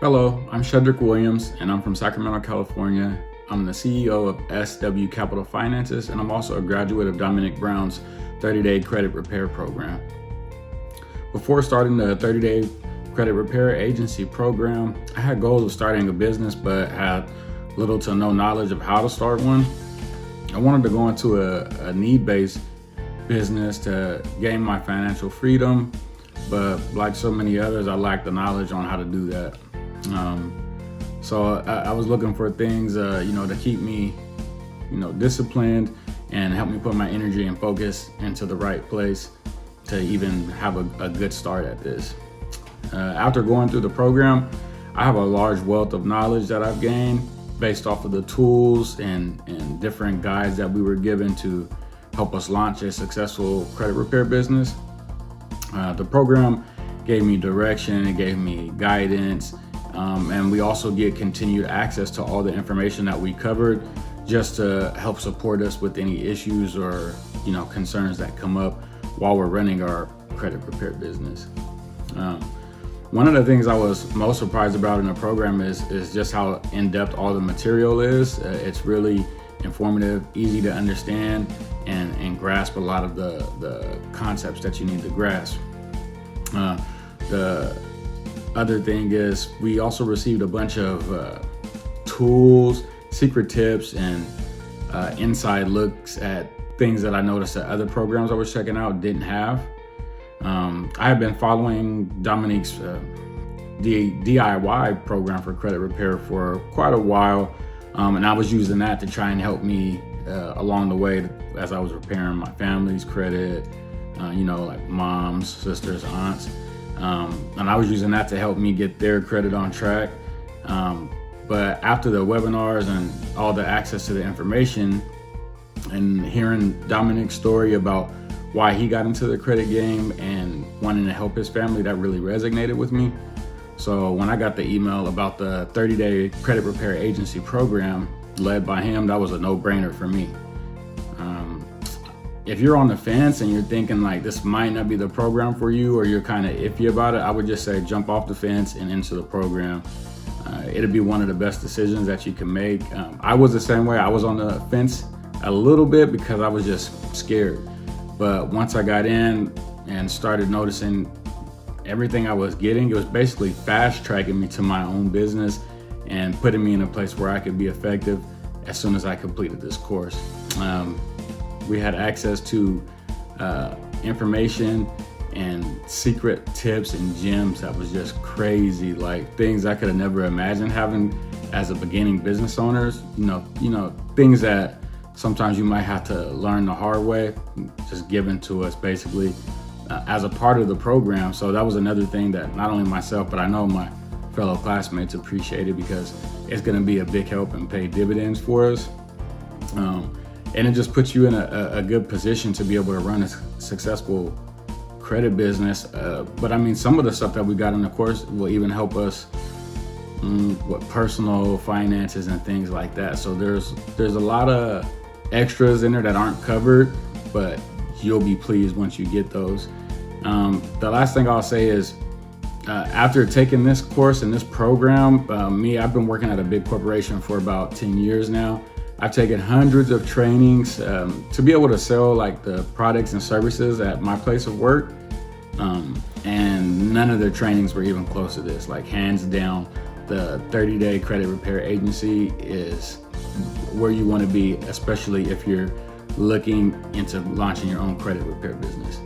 Hello, I'm Shedrick Williams and I'm from Sacramento, California. I'm the CEO of SW Capital Finances and I'm also a graduate of Dominic Brown's 30-day credit repair program. Before starting the 30-day credit repair agency program, I had goals of starting a business but had little to no knowledge of how to start one. I wanted to go into a need-based business to gain my financial freedom, but like so many others, I lacked the knowledge on how to do that. So I was looking for things, to keep me, disciplined and help me put my energy and focus into the right place to even have a good start at this. After going through the program, I have a large wealth of knowledge that I've gained based off of the tools and different guides that we were given to help us launch a successful credit repair business. The program gave me direction, it gave me guidance, and we also get continued access to all the information that we covered just to help support us with any issues or concerns that come up while we're running our credit repair business. One of the things I was most surprised about in the program is just how in-depth all the material is. It's really informative, easy to understand, and grasp a lot of the concepts that you need to grasp. The other thing is we also received a bunch of tools, secret tips, and inside looks at things that I noticed that other programs I was checking out didn't have. I have been following Dominic's DIY program for credit repair for quite a while, and I was using that to try and help me along the way as I was repairing my family's credit, like moms, sisters, aunts. And I was using that to help me get their credit on track. But after the webinars and all the access to the information and hearing Dominic's story about why he got into the credit game and wanting to help his family, that really resonated with me. So when I got the email about the 30-day credit repair agency program led by him, that was a no-brainer for me. If you're on the fence and you're thinking like this might not be the program for you, or you're kind of iffy about it, I would just say jump off the fence and into the program. It'll be one of the best decisions that you can make. I was the same way. I was on the fence a little bit because I was just scared. But once I got in and started noticing everything I was getting, it was basically fast tracking me to my own business and putting me in a place where I could be effective as soon as I completed this course. We had access to information and secret tips and gems that was just crazy, like things I could have never imagined having as a beginning business owners. Things that sometimes you might have to learn the hard way, just given to us basically as a part of the program. So that was another thing that not only myself, but I know my fellow classmates appreciated, because it's going to be a big help and pay dividends for us. And it just puts you in a good position to be able to run a successful credit business. But I mean, some of the stuff that we got in the course will even help us with personal finances and things like that. So there's a lot of extras in there that aren't covered, but you'll be pleased once you get those. The last thing I'll say is, after taking this course and this program, I've been working at a big corporation for about 10 years now. I've taken hundreds of trainings to be able to sell like the products and services at my place of work. And none of the trainings were even close to this. Like, hands down, the 30-day credit repair agency is where you want to be, especially if you're looking into launching your own credit repair business.